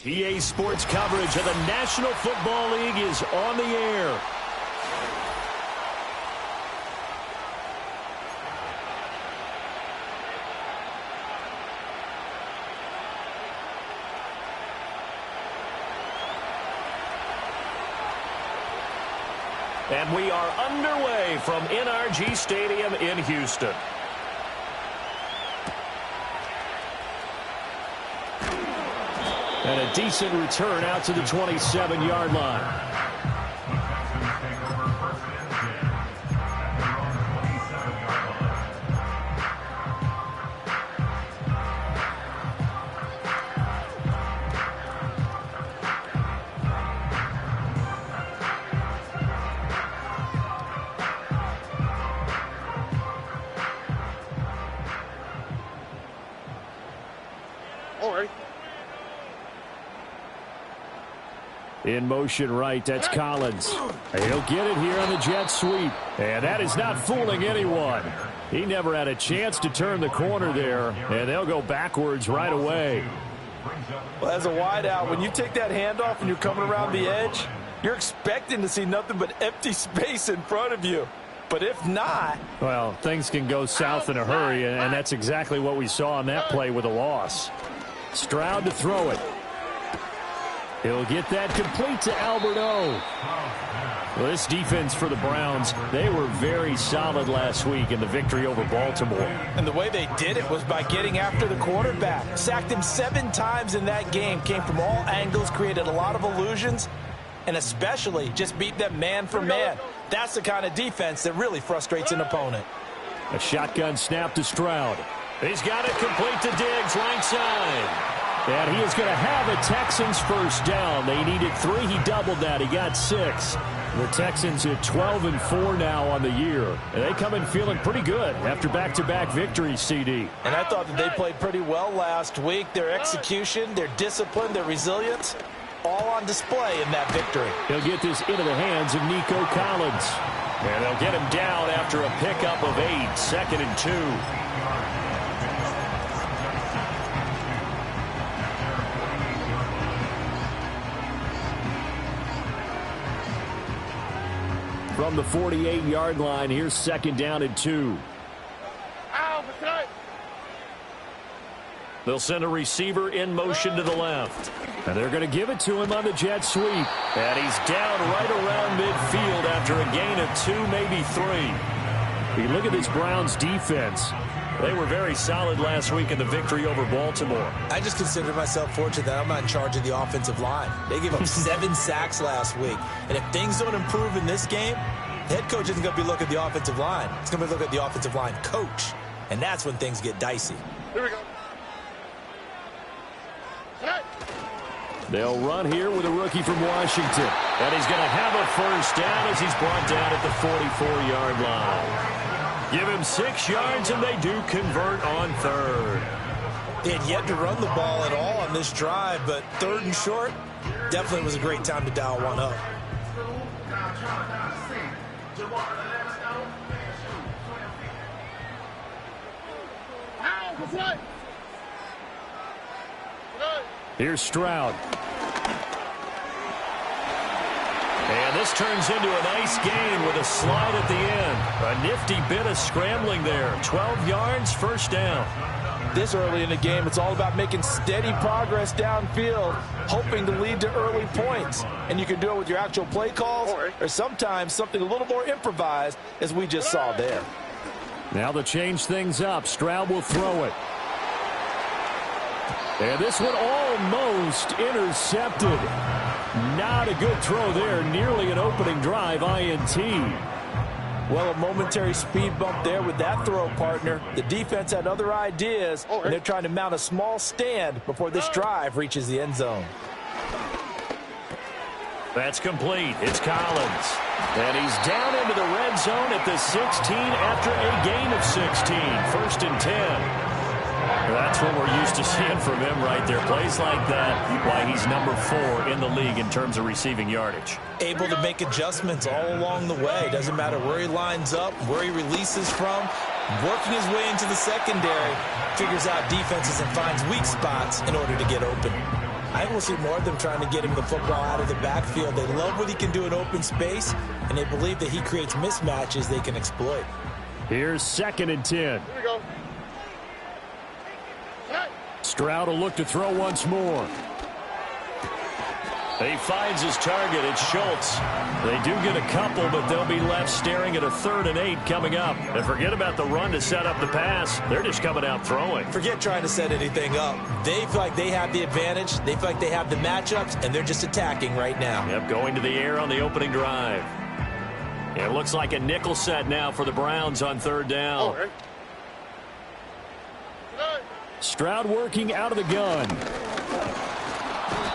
EA Sports coverage of the National Football League is on the air. And we are underway from NRG Stadium in Houston. And a decent return out to the 27-yard line. In motion right, that's Collins. He'll get it here on the jet sweep. And that is not fooling anyone. He never had a chance to turn the corner there, and they'll go backwards right away. Well, as a wideout, when you take that handoff and you're coming around the edge, you're expecting to see nothing but empty space in front of you. But if not... Well, things can go south in a hurry, and that's exactly what we saw on that play with a loss. Stroud to throw it. He'll get that complete to Alberto. Well, this defense for the Browns, they were very solid last week in the victory over Baltimore. And the way they did it was by getting after the quarterback. Sacked him 7 times in that game. Came from all angles, created a lot of illusions, and especially just beat them man for man. That's the kind of defense that really frustrates an opponent. A shotgun snap to Stroud. He's got it complete to Diggs, right side. And he is going to have a Texans first down. They needed 3. He doubled that. He got 6. The Texans at 12-4 now on the year. And they come in feeling pretty good after back-to-back victories, CD. And I thought that they played pretty well last week. Their execution, their discipline, their resilience, all on display in that victory. He'll get this into the hands of Nico Collins. And they'll get him down after a pickup of 8, 2nd and 2. From the 48-yard line, here's 2nd down and 2. They'll send a receiver in motion to the left. And they're going to give it to him on the jet sweep. And he's down right around midfield after a gain of 2, maybe 3. You look at this Browns defense. They were very solid last week in the victory over Baltimore. I just consider myself fortunate that I'm not in charge of the offensive line. They gave up 7 sacks last week. And if things don't improve in this game, the head coach isn't going to be looking at the offensive line. He's going to be looking at the offensive line coach. And that's when things get dicey. Here we go. They'll run here with a rookie from Washington. And he's going to have a first down as he's brought down at the 44-yard line. Give him 6 yards, and they do convert on 3rd. They had yet to run the ball at all on this drive, but 3rd and short definitely was a great time to dial one up. Here's Stroud. And this turns into a nice gain with a slide at the end. A nifty bit of scrambling there. 12 yards, first down. This early in the game, it's all about making steady progress downfield, hoping to lead to early points. And you can do it with your actual play calls or sometimes something a little more improvised, as we just saw there. Now to change things up, Stroud will throw it. And this one almost intercepted. Not a good throw there. Nearly an opening drive INT. Well, a momentary speed bump there with that throw, partner. The defense had other ideas, and they're trying to mount a small stand before this drive reaches the end zone. That's complete. It's Collins. And he's down into the red zone at the 16 after a gain of 16. 1st and 10. That's what we're used to seeing from him right there. Plays like that, why he's number 4 in the league in terms of receiving yardage. Able to make adjustments all along the way. Doesn't matter where he lines up, where he releases from. Working his way into the secondary, figures out defenses and finds weak spots in order to get open. I think we'll see more of them trying to get him the football out of the backfield. They love what he can do in open space, and they believe that he creates mismatches they can exploit. Here's 2nd and 10. Here we go. Stroud will look to throw once more. He finds his target. It's Schultz. They do get a couple, but they'll be left staring at a 3rd and 8 coming up. And forget about the run to set up the pass. They're just coming out throwing. Forget trying to set anything up. They feel like they have the advantage. They feel like they have the matchups, and they're just attacking right now. Yep, going to the air on the opening drive. It looks like a nickel set now for the Browns on 3rd down. Oh, right. Stroud working out of the gun.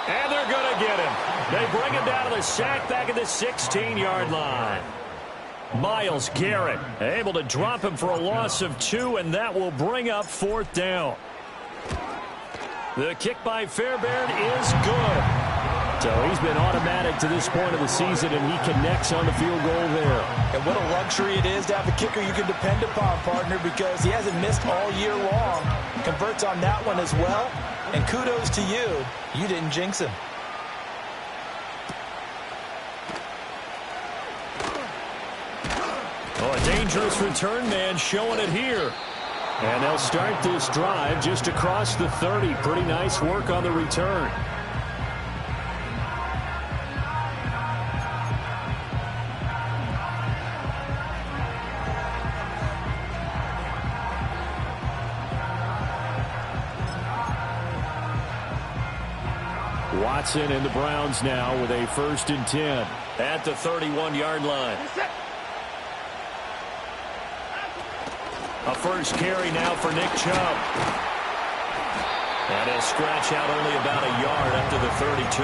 And they're going to get him. They bring him down to the sack back at the 16-yard line. Myles Garrett able to drop him for a loss of 2, and that will bring up 4th down. The kick by Fairbairn is good. So he's been automatic to this point of the season, and he connects on the field goal there. And what a luxury it is to have a kicker you can depend upon, partner, because he hasn't missed all year long. Converts on that one as well. And kudos to you. You didn't jinx him. Oh, a dangerous return man showing it here. And they'll start this drive just across the 30. Pretty nice work on the return. Watson and the Browns now with a 1st and 10 at the 31-yard line. A first carry now for Nick Chubb. And he'll scratch out only about a yard up to the 32.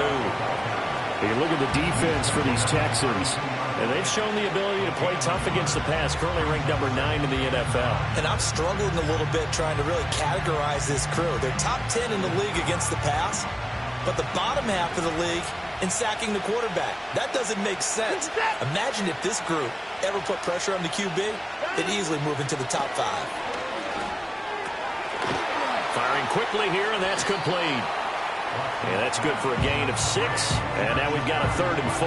You look at the defense for these Texans, and they've shown the ability to play tough against the pass, currently ranked number 9 in the NFL. And I'm struggling a little bit trying to really categorize this crew. They're top 10 in the league against the pass, but the bottom half of the league in sacking the quarterback. That doesn't make sense. Imagine if this group ever put pressure on the QB, they'd easily move into the top 5. Firing quickly here, and that's complete. And that's good for a gain of 6. And now we've got a 3rd and 4.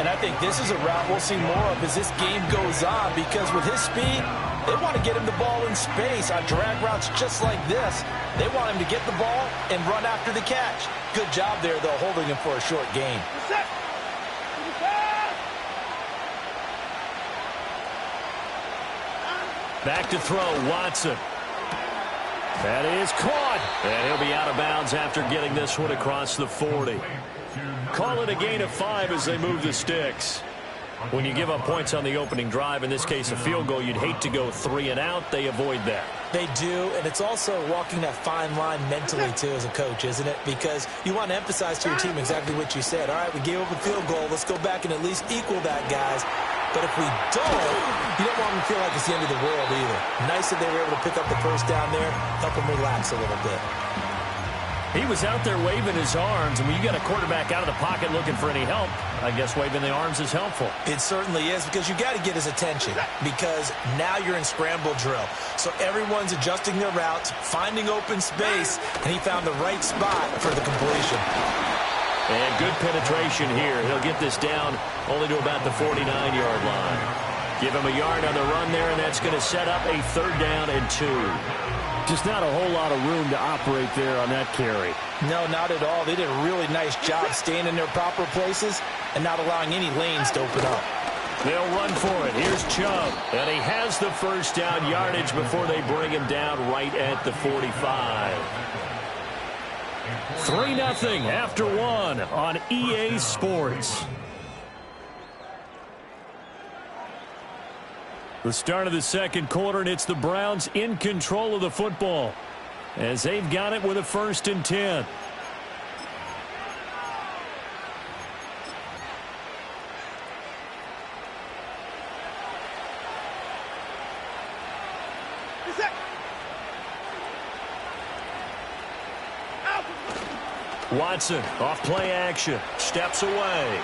And I think this is a route we'll see more of as this game goes on, because with his speed, they want to get him the ball in space on drag routes just like this. They want him to get the ball and run after the catch. Good job there, though, holding him for a short gain. Back to throw, Watson. That is caught. And he'll be out of bounds after getting this one across the 40. Call it a gain of 5 as they move the sticks. When you give up points on the opening drive, in this case a field goal, you'd hate to go 3 and out. They avoid that. They do, and it's also walking that fine line mentally, too, as a coach, isn't it? Because you want to emphasize to your team exactly what you said. All right, we gave up a field goal. Let's go back and at least equal that, guys. But if we don't, you don't want them to feel like it's the end of the world either. Nice that they were able to pick up the first down there, help them relax a little bit. He was out there waving his arms, and when you get a quarterback out of the pocket looking for any help, I guess waving the arms is helpful. It certainly is, because you got to get his attention, because now you're in scramble drill. So everyone's adjusting their routes, finding open space, and he found the right spot for the completion. And good penetration here. He'll get this down only to about the 49-yard line. Give him a yard on the run there, and that's going to set up a 3rd down and 2. Just not a whole lot of room to operate there on that carry. No, not at all. They did a really nice job staying in their proper places and not allowing any lanes to open up. They'll run for it. Here's Chubb. And he has the first down yardage before they bring him down right at the 45. 3-0 after 1 on EA Sports. The start of the second quarter, and it's the Browns in control of the football as they've got it with a 1st and 10. Watson off play action, steps away.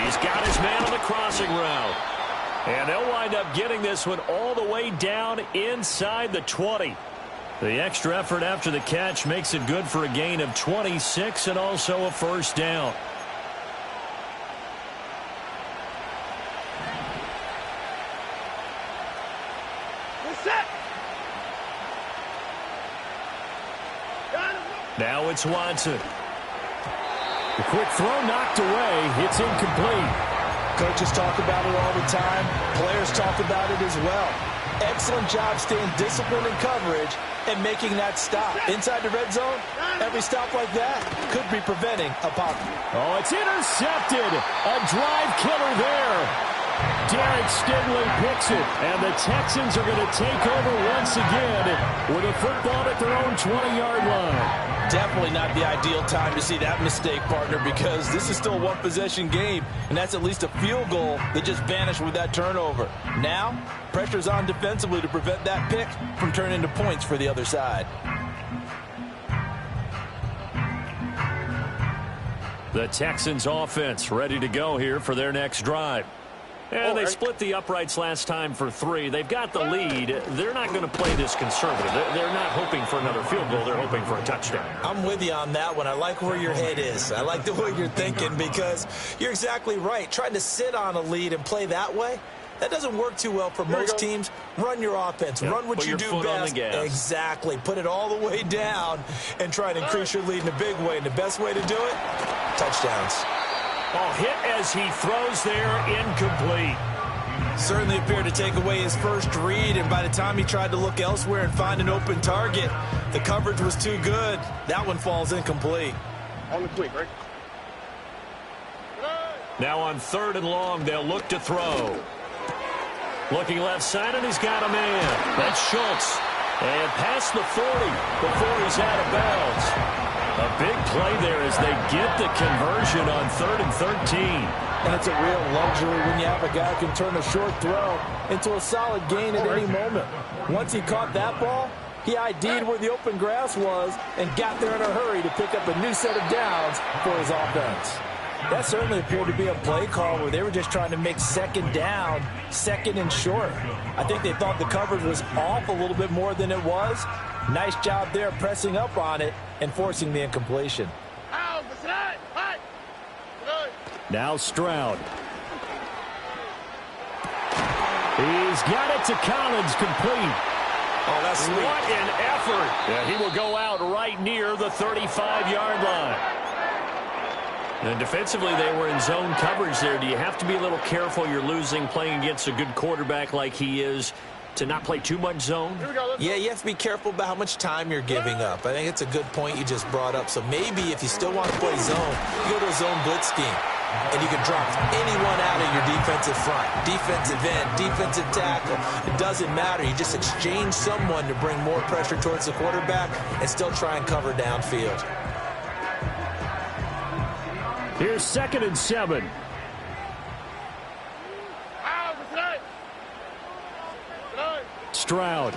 He's got his man on the crossing route. And they'll wind up getting this one all the way down inside the 20. The extra effort after the catch makes it good for a gain of 26 and also a first down. Now it's Watson. The quick throw knocked away. It's incomplete. Coaches talk about it all the time. Players talk about it as well. Excellent job staying disciplined in coverage and making that stop. Inside the red zone, every stop like that could be preventing a pop. Oh, it's intercepted. A drive killer there. Derek Stingley picks it, and the Texans are going to take over once again with a football at their own 20-yard line. Definitely not the ideal time to see that mistake, partner, because this is still a one-possession game, and that's at least a field goal that just vanished with that turnover. Now, pressure's on defensively to prevent that pick from turning into points for the other side. The Texans offense ready to go here for their next drive. And they split the uprights last time for 3. They've got the lead. They're not going to play this conservative. They're not hoping for another field goal. They're hoping for a touchdown. I'm with you on that one. I like where your head is. I like the way you're thinking because you're exactly right. Trying to sit on a lead and play that way, that doesn't work too well for most teams. Run your offense. Yep. Run what you do best. Exactly. Put it all the way down and try and increase your lead in a big way. And the best way to do it, touchdowns. Oh, hit as he throws there, incomplete. Certainly appeared to take away his first read, and by the time he tried to look elsewhere and find an open target, the coverage was too good. That one falls incomplete. On the quick, right? Now on 3rd and long, they'll look to throw. Looking left side, and he's got a man. That's Schultz. And past the 40 before he's out of bounds. A big play there as they get the conversion on 3rd and 13. And it's a real luxury when you have a guy who can turn a short throw into a solid gain at any moment. Once he caught that ball, he ID'd where the open grass was and got there in a hurry to pick up a new set of downs for his offense. That certainly appeared to be a play call where they were just trying to make second down, second and short. I think they thought the coverage was off a little bit more than it was. Nice job there pressing up on it and forcing the incompletion. Now Stroud. He's got it to Collins, complete. Oh, that's sweet. What an effort. Yeah, he will go out right near the 35-yard line. And defensively, they were in zone coverage there. Do you have to be a little careful? You're losing playing against a good quarterback like he is to not play too much zone? Yeah, you have to be careful about how much time you're giving up. I think it's a good point you just brought up. So maybe if you still want to play zone, you go to a zone blitz scheme. And you can drop anyone out of your defensive front. Defensive end, defensive tackle. It doesn't matter. You just exchange someone to bring more pressure towards the quarterback and still try and cover downfield. Here's 2nd and 7. Stroud.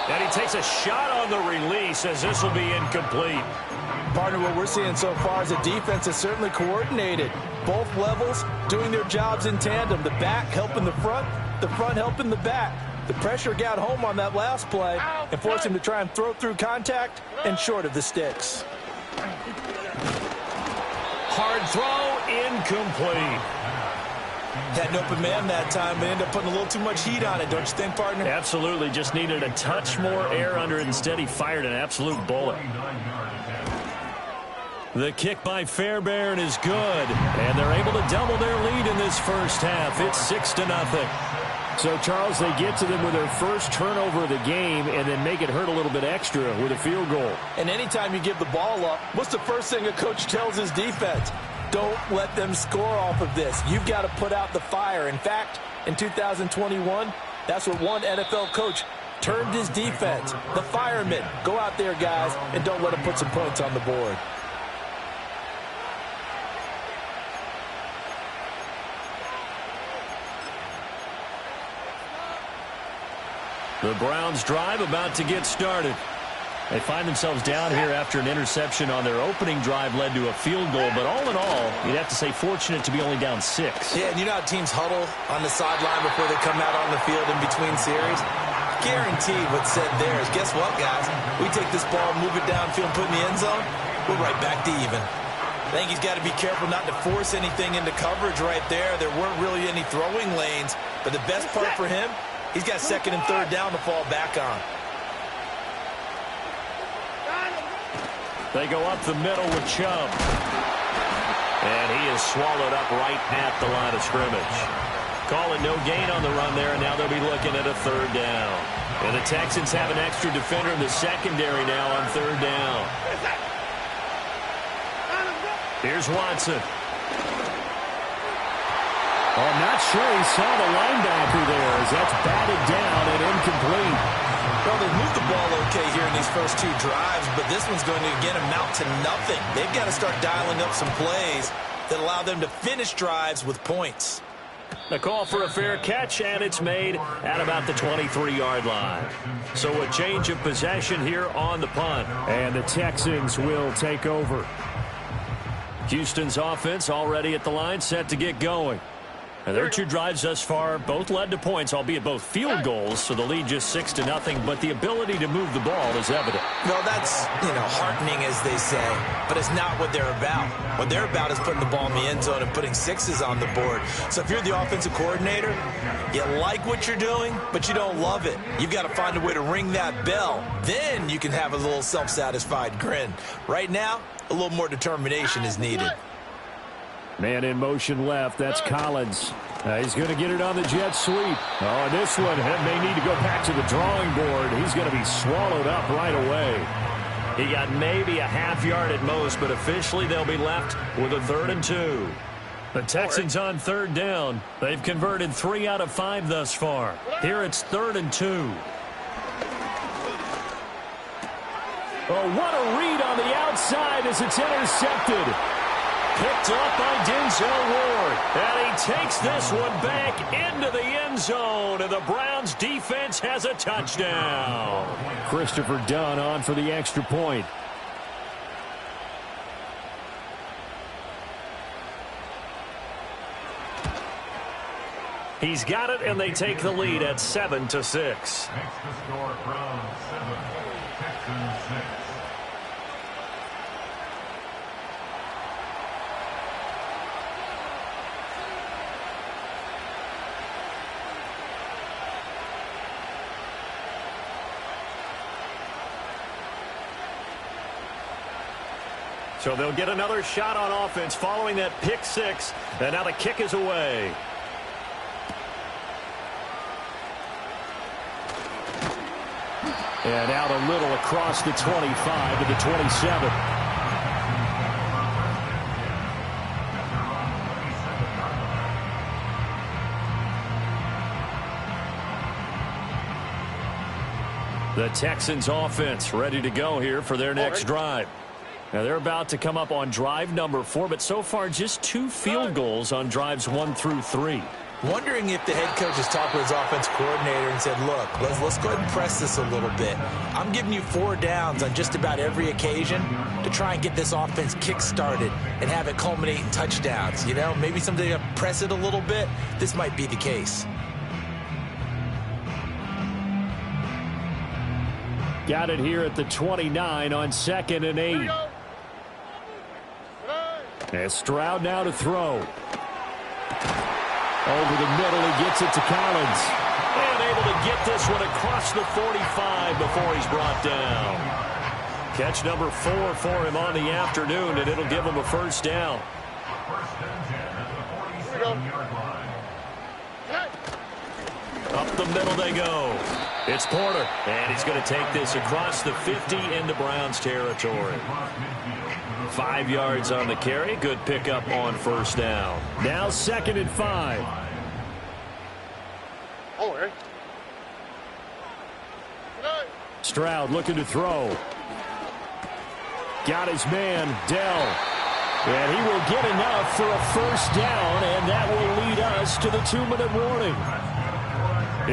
And he takes a shot on the release as this will be incomplete. Partner, what we're seeing so far is a defense that's certainly coordinated. Both levels doing their jobs in tandem. The back helping the front helping the back. The pressure got home on that last play and forced him to try and throw through contact and short of the sticks. Hard throw, incomplete. Had an open man that time, but ended up putting a little too much heat on it, don't you think, partner? Absolutely. Just needed a touch more air under it. Instead, he fired an absolute bullet. The kick by Fairbairn is good, and they're able to double their lead in this first half. It's 6-0. So, Charles, they get to them with their first turnover of the game and then make it hurt a little bit extra with a field goal. And anytime you give the ball up, what's the first thing a coach tells his defense? Don't let them score off of this. You've got to put out the fire. In fact, in 2021, that's what one NFL coach termed his defense. The firemen. Go out there, guys, and don't let them put some points on the board. The Browns drive about to get started. They find themselves down here after an interception on their opening drive led to a field goal. But all in all, you'd have to say fortunate to be only down 6. Yeah, and you know how teams huddle on the sideline before they come out on the field in between series? Guarantee what's said there is, guess what, guys? We take this ball, move it downfield, put it in the end zone, we're right back to even. I think he's got to be careful not to force anything into coverage right there. There weren't really any throwing lanes, but the best part for him, he's got second and third down to fall back on. They go up the middle with Chubb. And he is swallowed up right at the line of scrimmage. Call it no gain on the run there, and now they'll be looking at a third down. And the Texans have an extra defender in the secondary now on third down. Here's Watson. Oh, I'm not sure he saw the linebacker there as that's batted down and incomplete. Well, they've moved the ball okay here in these first 2 drives, but this one's going to, again, amount to nothing. They've got to start dialing up some plays that allow them to finish drives with points. The call for a fair catch, and it's made at about the 23-yard line. So a change of possession here on the punt. And the Texans will take over. Houston's offense already at the line, set to get going. And their 2 drives thus far both led to points, albeit both field goals, so the lead just 6-0, but the ability to move the ball is evident. Well, that's, heartening, as they say, but it's not what they're about. What they're about is putting the ball in the end zone and putting 6s on the board. So if you're the offensive coordinator, you like what you're doing, but you don't love it. You've got to find a way to ring that bell. Then you can have a little self-satisfied grin. Right now, a little more determination is needed. Man in motion left. That's Collins. He's going to get it on the jet sweep. Oh, this one may need to go back to the drawing board. He's going to be swallowed up right away. He got maybe a half yard at most, but officially they'll be left with a 3rd and 2. The Texans on third down. They've converted 3 out of 5 thus far. Here it's 3rd and 2. Oh, what a read on the outside as it's intercepted. Picked up by Denzel Ward. And he takes this one back into the end zone. And the Browns defense has a touchdown. Christopher Dunn on for the extra point. He's got it, and they take the lead at 7-6. Next to score, Browns 7, Texans 6. So they'll get another shot on offense following that pick 6. And now the kick is away. And out a little across the 25 to the 27. The Texans offense ready to go here for their next drive. Now they're about to come up on drive number 4, but so far just 2 field goals on drives 1 through 3. Wondering if the head coach has talked with his offense coordinator and said, look, let's go ahead and press this a little bit. I'm giving you 4 downs on just about every occasion to try and get this offense kick-started and have it culminate in touchdowns. Maybe someday to press it a little bit. This might be the case. Got it here at the 29 on 2nd and 8. And Stroud now to throw. Over the middle, he gets it to Collins. And able to get this one across the 45 before he's brought down. Catch number 4 for him on the afternoon, and it'll give him a first down. First and 10 at the 47-yard line. Up the middle they go. It's Porter, and he's going to take this across the 50 into Browns territory. 5 yards on the carry. Good pickup on first down. Now 2nd and 5. Stroud looking to throw. Got his man, Dell. And he will get enough for a first down, and that will lead us to the 2-minute warning.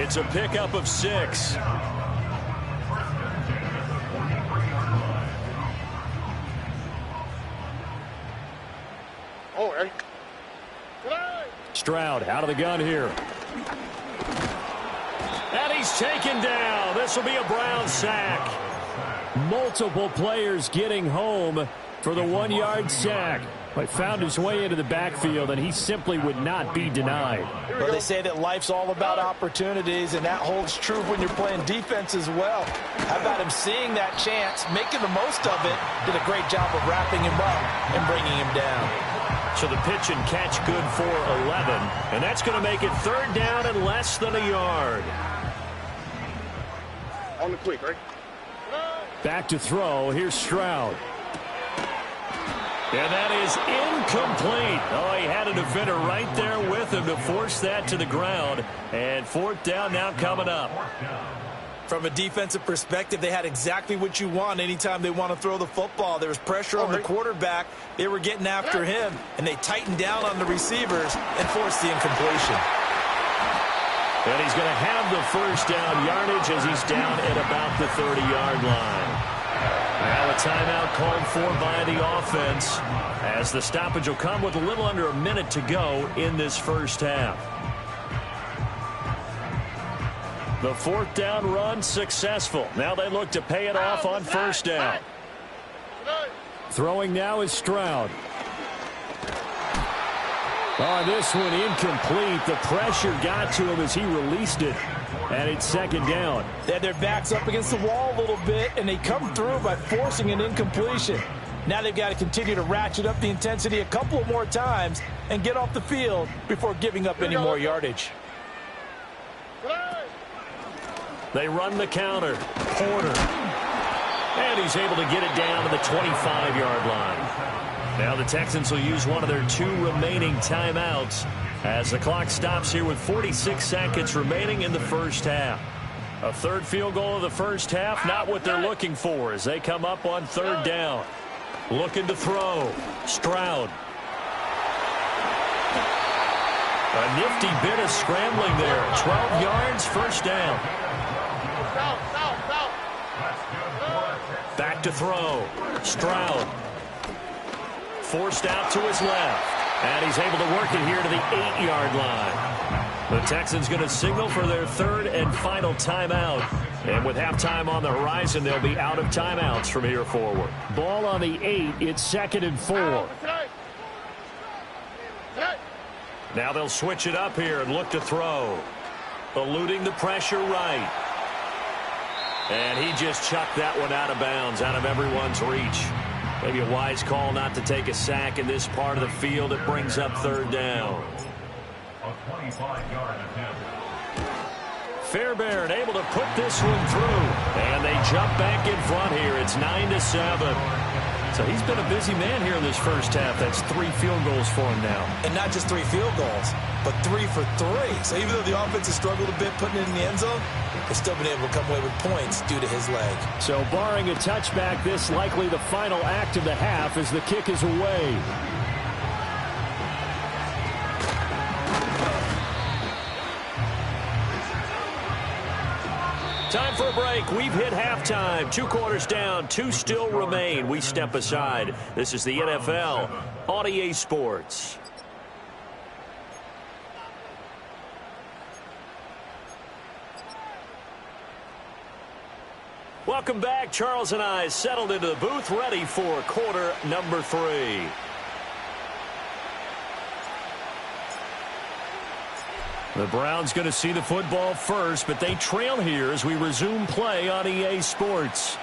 It's a pickup of 6. Stroud out of the gun here. And he's taken down. This will be a Brown sack. Multiple players getting home for the 1-yard sack. But found his way into the backfield, and he simply would not be denied. Well, they say that life's all about opportunities, and that holds true when you're playing defense as well. How about him seeing that chance, making the most of it, did a great job of wrapping him up and bringing him down. So the pitch and catch good for 11, and that's going to make it 3rd down and less than a yard. On the quick, right? Back to throw. Here's Stroud. And that is incomplete. Oh, he had a defender right there with him to force that to the ground. And 4th down now coming up. From a defensive perspective, they had exactly what you want anytime they want to throw the football. There was pressure on the quarterback. They were getting after him, and they tightened down on the receivers and forced the incompletion. And he's going to have the 1st down yardage as he's down at about the 30-yard line. Now a timeout called for by the offense as the stoppage will come with a little under a minute to go in this first half. The 4th down run successful. Now they look to pay it off on 1st down. Throwing now is Stroud. Oh, this one incomplete. The pressure got to him as he released it. And it's 2nd down. They had their backs up against the wall a little bit, and they come through by forcing an incompletion. Now they've got to continue to ratchet up the intensity a couple more times and get off the field before giving up any more yardage. They run the counter. Porter. And he's able to get it down to the 25-yard line. Now the Texans will use one of their 2 remaining timeouts as the clock stops here with 46 seconds remaining in the first half. A 3rd field goal of the first half, not what they're looking for as they come up on 3rd down. Looking to throw. Stroud. A nifty bit of scrambling there. 12 yards, 1st down. Back to throw. Stroud. Forced out to his left. And he's able to work it here to the 8-yard line. The Texans going to signal for their 3rd and final timeout. And with halftime on the horizon, they'll be out of timeouts from here forward. Ball on the 8. It's 2nd and 4. Now they'll switch it up here and look to throw. Eluding the pressure right. And he just chucked that one out of bounds, out of everyone's reach. Maybe a wise call not to take a sack in this part of the field. It brings up 3rd down. A 25-yard attempt. Fairbairn able to put this one through. And they jump back in front here. It's 9-7. So he's been a busy man here in this first half. That's 3 field goals for him now. And not just 3 field goals, but 3 for 3. So even though the offense has struggled a bit putting it in the end zone, they've still been able to come away with points due to his leg. So barring a touchback, this likely the final act of the half as the kick is away. Time for a break. We've hit halftime. 2 quarters down. 2 still remain. We step aside. This is the NFL on EA Sports. Welcome back. Charles and I settled into the booth, ready for quarter number 3. The Browns going to see the football first, but they trail here as we resume play on EA Sports.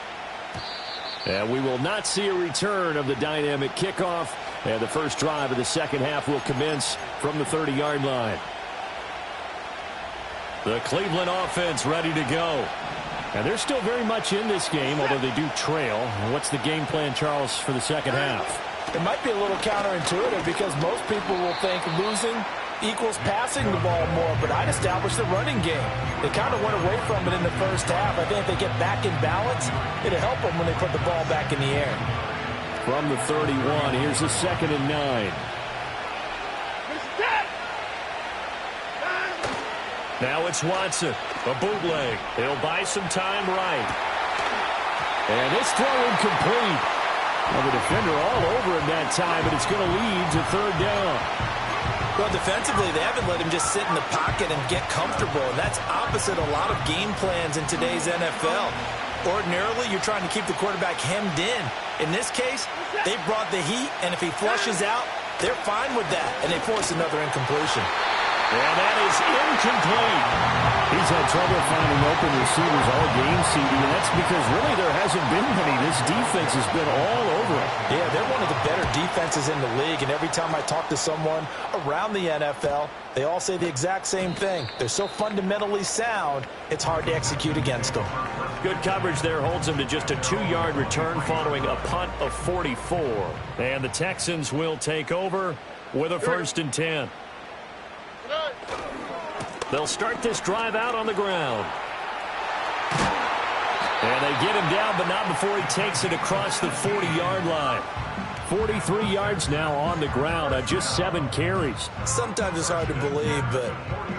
And we will not see a return of the dynamic kickoff. And the first drive of the second half will commence from the 30-yard line. The Cleveland offense ready to go. And they're still very much in this game, although they do trail. What's the game plan, Charles, for the second half? It might be a little counterintuitive because most people will think losing equals passing the ball more, but I'd establish the running game. They kind of went away from it in the first half. I think if they get back in balance, it'll help them when they put the ball back in the air. From the 31, here's a 2nd and 9. Now it's Watson, a bootleg. He'll buy some time right. And this throw incomplete. Well, the defender all over him that time, but it's going to lead to third down. Well, defensively, they haven't let him just sit in the pocket and get comfortable, and that's opposite a lot of game plans in today's NFL. Ordinarily, you're trying to keep the quarterback hemmed in. In this case, they brought the heat, and if he flushes out, they're fine with that, and they force another incompletion. And that is incomplete. He's had trouble finding open receivers all game, CD, and that's because really there hasn't been many. This defense has been all over it. Yeah, they're one of the better defenses in the league, and every time I talk to someone around the NFL, they all say the exact same thing. They're so fundamentally sound, it's hard to execute against them. Good coverage there holds him to just a 2-yard return following a punt of 44. And the Texans will take over with a 1st and 10. They'll start this drive out on the ground. And they get him down, but not before he takes it across the 40-yard line. 43 yards now on the ground on just 7 carries. Sometimes it's hard to believe, but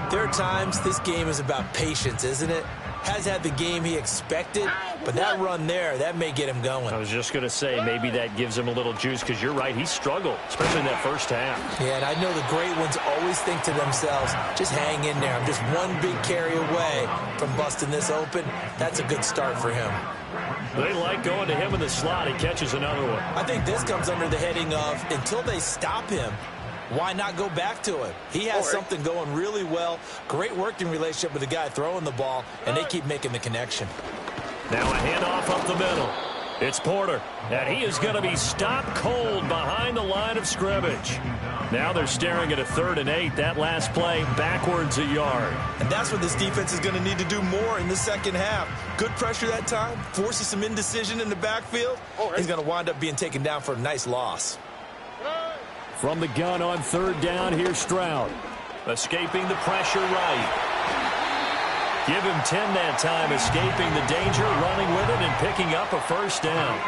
there are times this game is about patience, isn't it? Has had the game he expected, but that run there, that may get him going. I was just going to say, maybe that gives him a little juice, because you're right, he struggled, especially in that first half. Yeah, and I know the great ones always think to themselves, just hang in there. I'm just one big carry away from busting this open. That's a good start for him. They like going to him in the slot. He catches another one. I think this comes under the heading of, until they stop him, why not go back to him? He has something going really well. Great working relationship with the guy throwing the ball, and they keep making the connection. Now a handoff up the middle. It's Porter, and he is going to be stopped cold behind the line of scrimmage. Now they're staring at a 3rd and 8. That last play, backwards a yard. And that's what this defense is going to need to do more in the second half. Good pressure that time, forces some indecision in the backfield. He's going to wind up being taken down for a nice loss. From the gun on 3rd down, here's Stroud. Escaping the pressure right. Give him 10 that time, escaping the danger, running with it, and picking up a 1st down.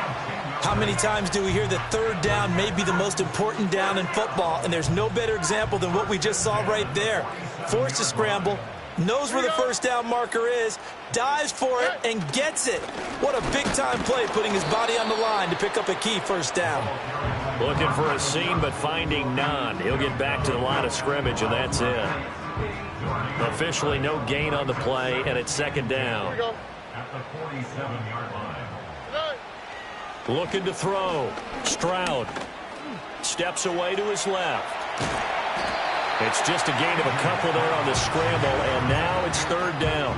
How many times do we hear that 3rd down may be the most important down in football, and there's no better example than what we just saw right there. Forced to scramble, knows where the 1st down marker is, dives for it, and gets it. What a big-time play, putting his body on the line to pick up a key 1st down. Looking for a seam, but finding none. He'll get back to the line of scrimmage, and that's it. Officially no gain on the play, and it's 2nd down. At the 47-yard line. Looking to throw. Stroud steps away to his left. It's just a gain of a couple there on the scramble, and now it's 3rd down.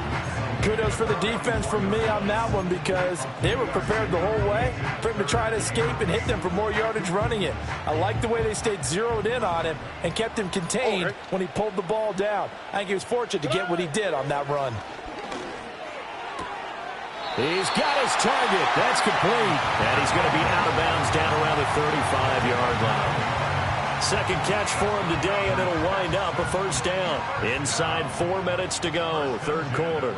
Kudos for the defense from me on that one, because they were prepared the whole way for him to try to escape and hit them for more yardage running it. I like the way they stayed zeroed in on him and kept him contained when he pulled the ball down. I think he was fortunate to get what he did on that run. He's got his target. That's complete. And he's going to be out of bounds down around the 35-yard line. 2nd catch for him today, and it'll wind up a 1st down. Inside 4 minutes to go, 3rd quarter.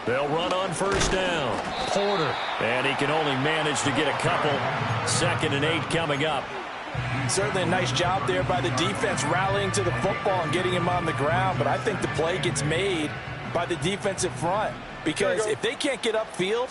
They'll run on 1st down. Porter. And he can only manage to get a couple. 2nd and 8 coming up. Certainly a nice job there by the defense, rallying to the football and getting him on the ground. But I think the play gets made by the defensive front, because if they can't get upfield,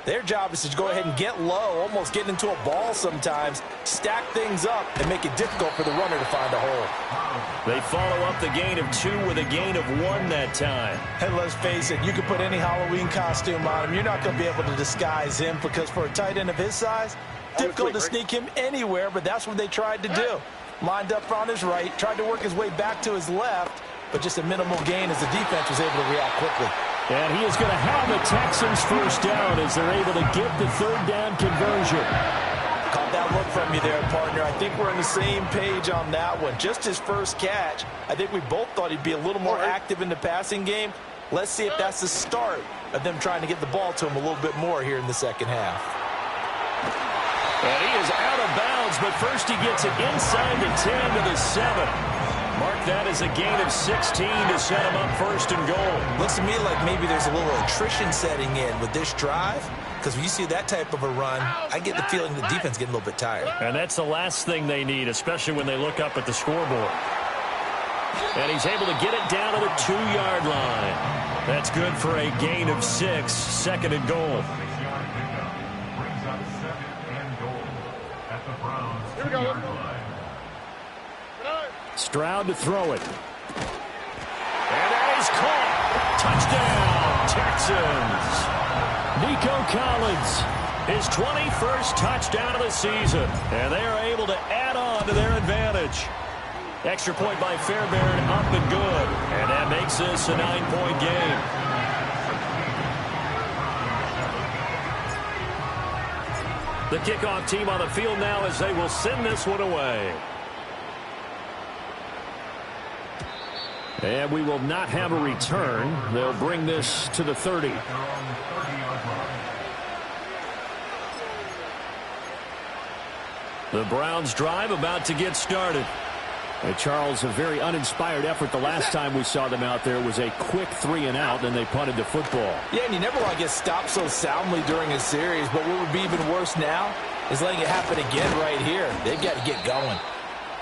their job is to go ahead and get low, almost get into a ball sometimes, stack things up, and make it difficult for the runner to find a hole. They follow up the gain of 2 with a gain of 1 that time. And let's face it, you can put any Halloween costume on him. You're not going to be able to disguise him, because for a tight end of his size, difficult to sneak him anywhere, but that's what they tried to do. Lined up on his right, tried to work his way back to his left, but just a minimal gain as the defense was able to react quickly. And he is going to have the Texans 1st down as they're able to get the 3rd down conversion. Caught that look from you there, partner. I think we're on the same page on that one. Just his first catch, I think we both thought he'd be a little more active in the passing game. Let's see if that's the start of them trying to get the ball to him a little bit more here in the 2nd half. And he is out of bounds, but first he gets it inside the 10 to the 7. Mark that as a gain of 16 to set him up 1st and goal. Looks to me like maybe there's a little attrition setting in with this drive, because when you see that type of a run, I get the feeling the defense getting a little bit tired. And that's the last thing they need, especially when they look up at the scoreboard. And he's able to get it down to the 2-yard line. That's good for a gain of 6, second and goal. 6-yard pickup brings up second and goal at the Browns 2-yard line. Stroud to throw it. And that is caught. Touchdown, Texans. Nico Collins, his 21st touchdown of the season. And they are able to add on to their advantage. Extra point by Fairbairn, up and good. And that makes this a 9-point game. The kickoff team on the field now as they will send this one away. And we will not have a return. They'll bring this to the 30. The Browns drive about to get started. Hey, Charles, a very uninspired effort the last time we saw them out there. It was a quick 3-and-out, then they punted the football. Yeah, and you never want to get stopped so soundly during a series, but what would be even worse now is letting it happen again right here. They've got to get going.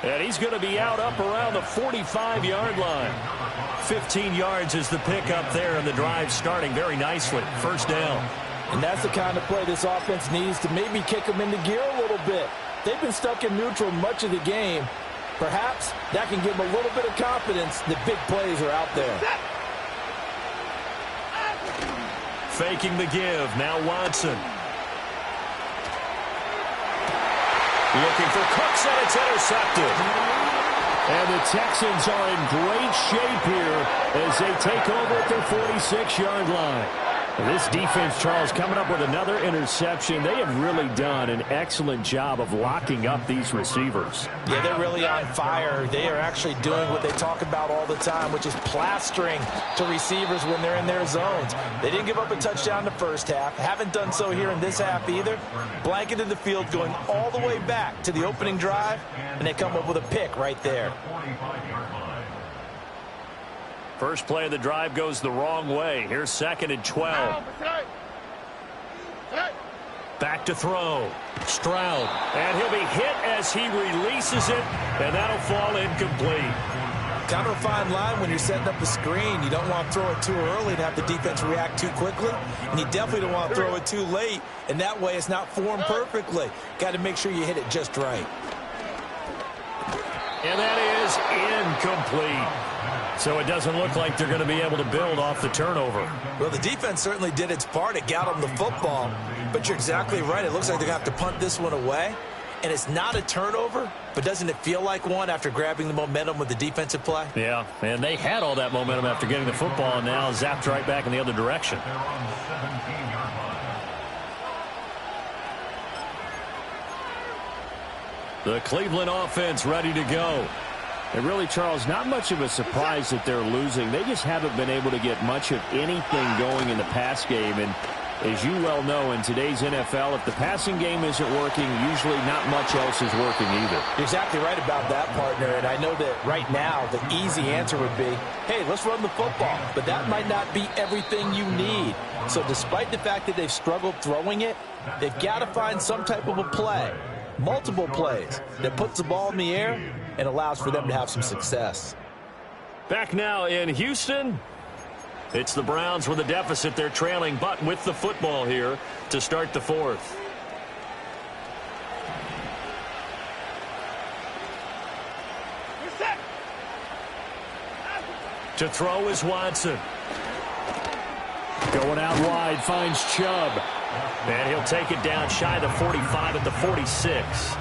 And he's going to be out up around the 45-yard line. 15 yards is the pickup there, and the drive starting very nicely. First down. And that's the kind of play this offense needs to maybe kick them into gear a little bit. They've been stuck in neutral much of the game. Perhaps that can give them a little bit of confidence that big plays are out there. Faking the give. Now Watson. Looking for Cooks, and it's intercepted. And the Texans are in great shape here as they take over at their 46-yard line. This defense, Charles, coming up with another interception. They have really done an excellent job of locking up these receivers. Yeah, they're really on fire. They are actually doing what they talk about all the time, which is plastering to receivers when they're in their zones. They didn't give up a touchdown in the first half. Haven't done so here in this half either. Blanketed the field going all the way back to the opening drive, and they come up with a pick right there. First play of the drive goes the wrong way. Here's second and 12. Back to throw. Stroud. And he'll be hit as he releases it, and that'll fall incomplete. Kind of a fine line when you're setting up a screen. You don't want to throw it too early and have the defense react too quickly. And you definitely don't want to throw it too late, and that way it's not formed perfectly. Got to make sure you hit it just right. And that is incomplete. So it doesn't look like they're going to be able to build off the turnover. Well, the defense certainly did its part. It got them the football. But you're exactly right. It looks like they're going to have to punt this one away. And it's not a turnover, but doesn't it feel like one after grabbing the momentum with the defensive play? Yeah, and they had all that momentum after getting the football and now zapped right back in the other direction. The Cleveland offense ready to go. And really, Charles, not much of a surprise that they're losing. They just haven't been able to get much of anything going in the pass game. And as you well know, in today's NFL, if the passing game isn't working, usually not much else is working either. You're exactly right about that, partner. And I know that right now the easy answer would be, hey, let's run the football. But that might not be everything you need. So despite the fact that they've struggled throwing it, they've got to find some type of a play, multiple plays, that puts the ball in the air and allows for them to have some success. Back now in Houston, it's the Browns with a deficit. They're trailing, but with the football here to start the fourth. To throw is Watson. Going out wide, finds Chubb. And he'll take it down shy of the 45 at the 46.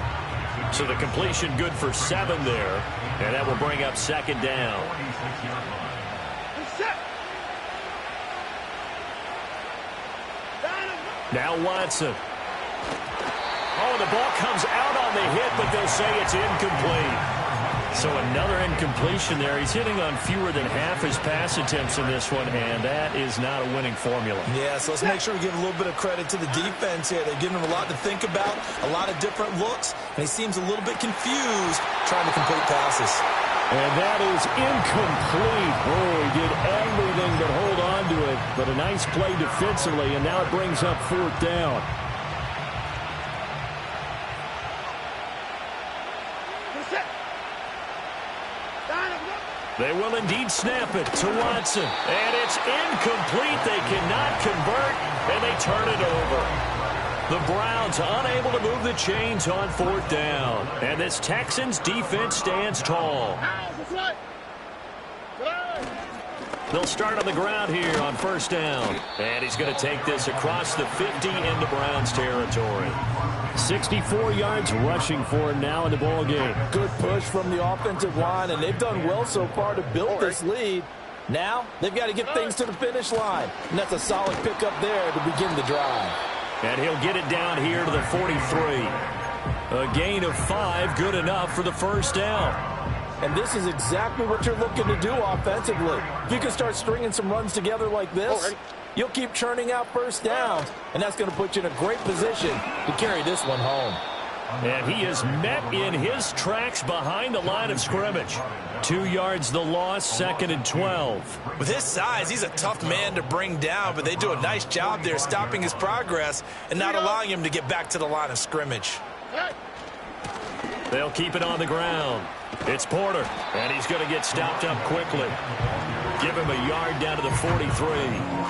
So the completion good for 7 there. And that will bring up second down. Now Watson. Oh, the ball comes out on the hit, but they'll say it's incomplete. So another incompletion there. He's hitting on fewer than half his pass attempts in this one, and that is not a winning formula. Yeah, so let's make sure we give a little bit of credit to the defense here. They're giving him a lot to think about, a lot of different looks, and he seems a little bit confused trying to complete passes. And that is incomplete. Oh, he did everything but hold on to it, but a nice play defensively, and now it brings up fourth down. They will indeed snap it to Watson. And it's incomplete. They cannot convert, and they turn it over. The Browns unable to move the chains on 4th down. And this Texans defense stands tall. They'll start on the ground here on 1st down. And he's going to take this across the 50 into Browns territory. 64 yards rushing for him now in the ball game. Good push from the offensive line, and they've done well so far to build this lead. Now they've got to get things to the finish line. And that's a solid pickup there to begin the drive. And he'll get it down here to the 43. A gain of 5, good enough for the 1st down. And this is exactly what you're looking to do offensively. If you can start stringing some runs together like this, you'll keep churning out 1st downs, and that's going to put you in a great position to carry this one home. And he is met in his tracks behind the line of scrimmage. 2 yards the loss, 2nd and 12. With his size, he's a tough man to bring down, but they do a nice job there stopping his progress and not allowing him to get back to the line of scrimmage. They'll keep it on the ground. It's Porter, and he's going to get stopped up quickly. Give him a yard down to the 43.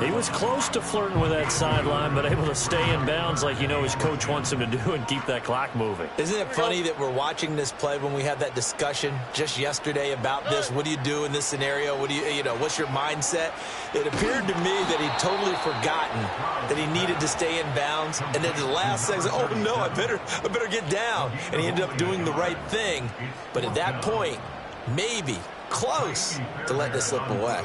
He was close to flirting with that sideline, but able to stay in bounds like you know his coach wants him to do and keep that clock moving. Isn't it funny that we're watching this play when we had that discussion just yesterday about this? What do you do in this scenario? What do you know, what's your mindset? It appeared to me that he'd totally forgotten that he needed to stay in bounds. And then the last second, oh no, I better get down. And he ended up doing the right thing. But at that point, maybe close to let this slip away.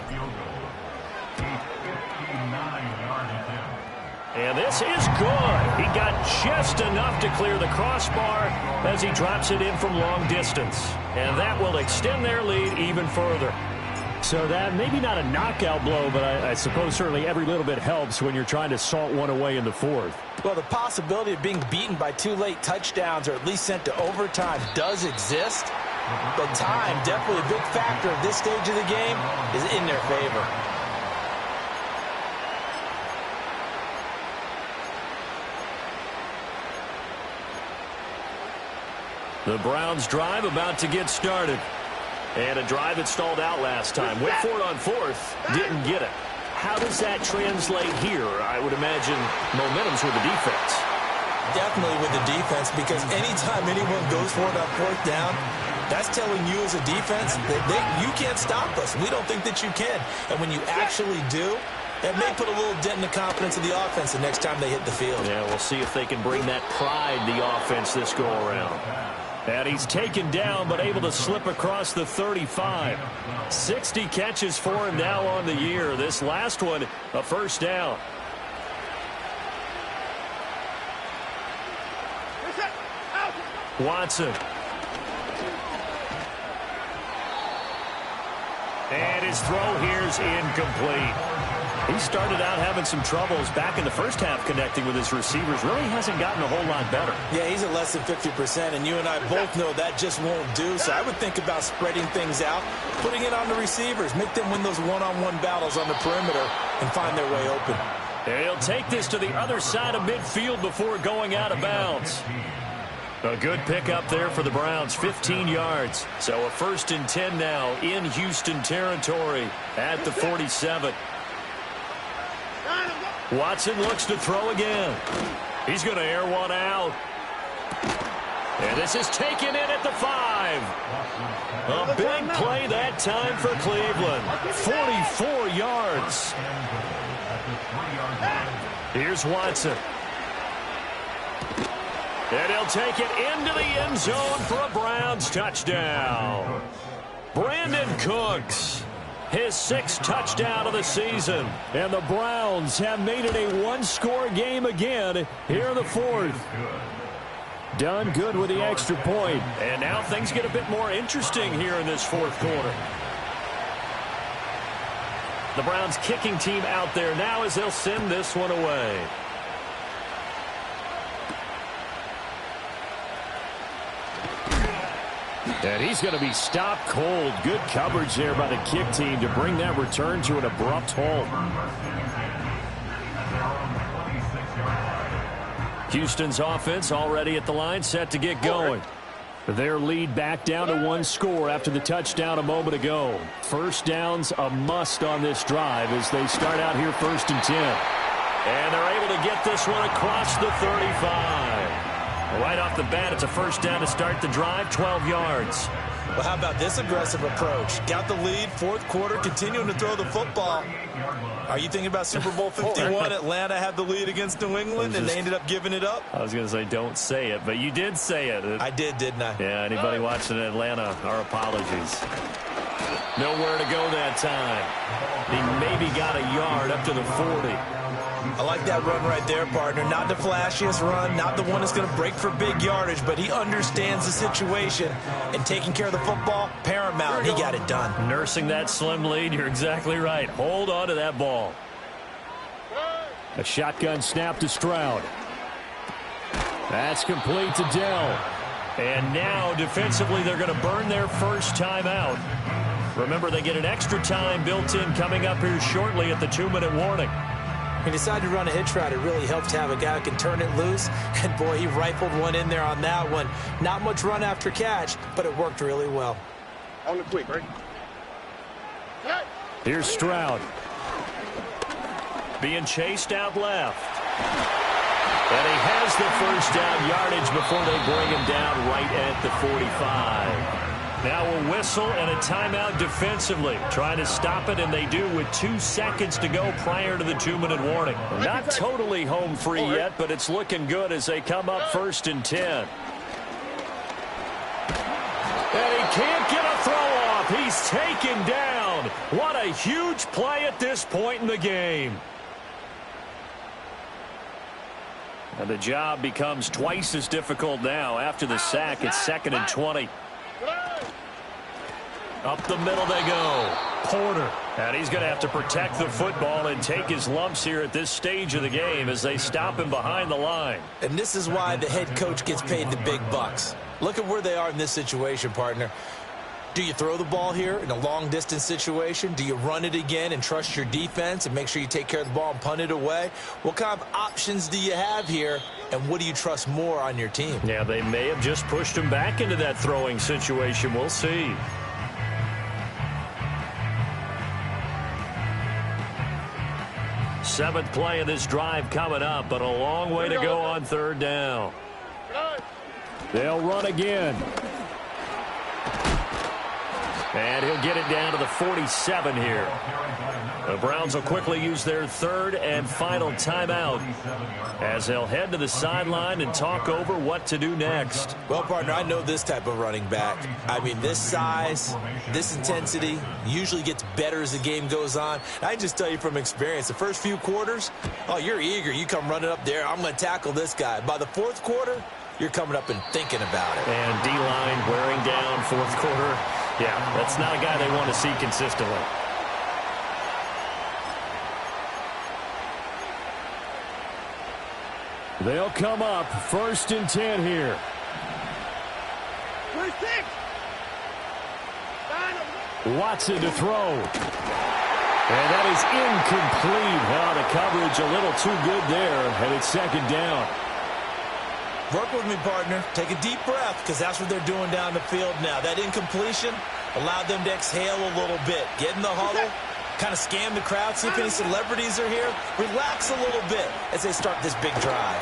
And this is good. He got just enough to clear the crossbar as he drops it in from long distance. And that will extend their lead even further. So that maybe not a knockout blow, but I suppose certainly every little bit helps when you're trying to salt one away in the 4th. Well, the possibility of being beaten by 2 late touchdowns or at least sent to overtime does exist. But time, definitely a big factor at this stage of the game, is in their favor. The Browns drive about to get started. And a drive that stalled out last time. Went for it on 4th, didn't get it. How does that translate here? I would imagine momentum's with the defense. Definitely with the defense, because anytime anyone goes for it on 4th down, that's telling you as a defense that you can't stop us. We don't think that you can. And when you actually do, that may put a little dent in the confidence of the offense the next time they hit the field. Yeah, we'll see if they can bring that pride to the offense this go-around. And he's taken down, but able to slip across the 35. 60 catches for him now on the year. This last one, a 1st down. Watson. And his throw here's incomplete. He started out having some troubles back in the 1st half connecting with his receivers. Really hasn't gotten a whole lot better. Yeah, he's at less than 50%, and you and I both know that just won't do. So I would think about spreading things out, putting it on the receivers, make them win those one-on-one battles on the perimeter and find their way open. And he'll take this to the other side of midfield before going out of bounds. A good pickup there for the Browns, 15 yards. So a 1st and 10 now in Houston territory at the 47. Watson looks to throw again. He's going to air one out. And this is taken in at the 5. A big play that time for Cleveland. 44 yards. Here's Watson. And he'll take it into the end zone for a Browns touchdown. Brandon Cooks, his 6th touchdown of the season. And the Browns have made it a one-score game again here in the 4th. Done good with the extra point. And now things get a bit more interesting here in this 4th quarter. The Browns kicking team out there now as they'll send this one away. And he's going to be stopped cold. Good coverage there by the kick team to bring that return to an abrupt halt. Houston's offense already at the line, set to get going. Their lead back down to one score after the touchdown a moment ago. First down's a must on this drive as they start out here 1st and 10. And they're able to get this one across the 35. Right off the bat, it's a first down to start the drive, 12 yards. Well, how about this aggressive approach? Got the lead, 4th quarter, continuing to throw the football. Are you thinking about Super Bowl 51? Atlanta had the lead against New England, and they ended up giving it up? I was going to say don't say it, but you did say it. I did, didn't I? Yeah, anybody watching Atlanta, our apologies. Nowhere to go that time. He maybe got a yard up to the 40. I like that run right there, partner. Not the flashiest run, not the one that's going to break for big yardage, but he understands the situation, and taking care of the football, paramount. He got it done. Nursing that slim lead, you're exactly right. Hold on to that ball. A shotgun snap to Stroud. That's complete to Dell. And now, defensively, they're going to burn their first timeout. Remember, they get an extra time built in coming up here shortly at the 2-minute warning. He decided to run a hitch route. It really helped to have a guy who can turn it loose. And, boy, he rifled one in there on that one. Not much run after catch, but it worked really well. On the quick, right? Here's Stroud. Being chased out left. And he has the first down yardage before they bring him down right at the 45. Now a whistle and a timeout defensively. Trying to stop it, and they do with 2 seconds to go prior to the 2-minute warning. Not totally home free yet, but it's looking good as they come up 1st and 10. And he can't get a throw off. He's taken down. What a huge play at this point in the game. And the job becomes twice as difficult now after the sack. It's 2nd and 20. Up the middle they go. Porter. And he's going to have to protect the football and take his lumps here at this stage of the game as they stop him behind the line. And this is why the head coach gets paid the big bucks. Look at where they are in this situation, partner. Do you throw the ball here in a long-distance situation? Do you run it again and trust your defense and make sure you take care of the ball and punt it away? What kind of options do you have here, and what do you trust more on your team? Yeah, they may have just pushed him back into that throwing situation. We'll see. Seventh play of this drive coming up, but a long way to go on 3rd down. They'll run again. And he'll get it down to the 47 here. The Browns will quickly use their 3rd and final timeout as they'll head to the sideline and talk over what to do next. Well, partner, I know this type of running back. I mean, this size, this intensity usually gets better as the game goes on. I just tell you from experience, the first few quarters, oh, you're eager. You come running up there, I'm going to tackle this guy. By the 4th quarter, you're coming up and thinking about it. And D-line wearing down 4th quarter. Yeah, that's not a guy they want to see consistently. They'll come up 1st and 10 here. Watson to throw. And that is incomplete. Now the coverage a little too good there, and it's 2nd down. Work with me, partner. Take a deep breath, because that's what they're doing down the field now. That incompletion allowed them to exhale a little bit. Get in the huddle, kind of scan the crowd, see if any celebrities are here. Relax a little bit as they start this big drive.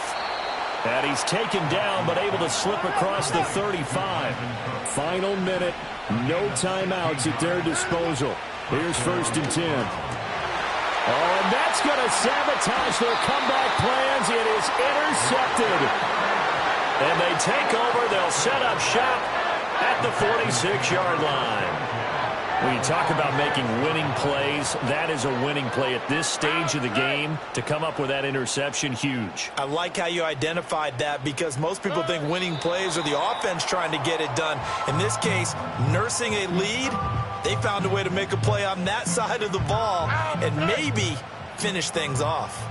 And he's taken down, but able to slip across the 35. Final minute, no timeouts at their disposal. Here's 1st and 10. Oh, and that's going to sabotage their comeback plans. It is intercepted. And they take over. They'll set up shop at the 46-yard line. When you talk about making winning plays, that is a winning play at this stage of the game. To come up with that interception, huge. I like how you identified that, because most people think winning plays are the offense trying to get it done. In this case, nursing a lead, they found a way to make a play on that side of the ball and maybe finish things off.